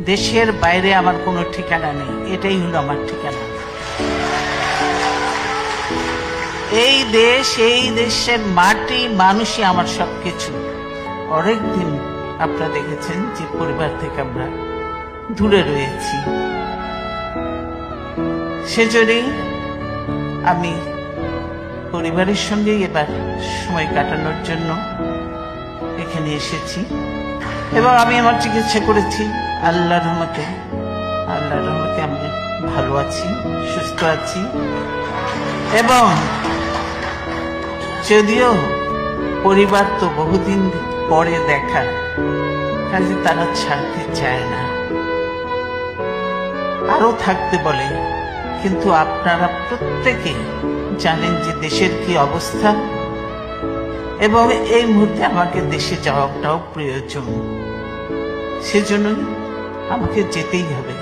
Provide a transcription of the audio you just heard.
দেশের বাইরে আমার কোনো ঠিকানা নেই, এটাই হলো আমার ঠিকানা। এই দেশ, এই দেশের মাটি, মানুষই আমার সবকিছু। অনেকদিন আপনারা দেখেছেন যে পরিবার থেকে আমরা দূরে রয়েছি, সেজন্যই আমি পরিবারের সঙ্গেই এবার সময় কাটানোর জন্য এখানে এসেছি এবং আমি আমার চিকিৎসা করেছি। আল্লাহর রহমতে আমি ভালো আছি, সুস্থ আছি। এবং যদিও পরিবার তো বহুদিন পরে দেখা, কাজে তারা ছাড়তে চায় না, আরো থাকতে বলে, কিন্তু আপনারা প্রত্যেকে জানেন যে দেশের কি অবস্থা এবং এই মুহূর্তে আমাকে দেশে যাওয়াটাও প্রয়োজন, সেজন্য আমাকে যেতেই হবে।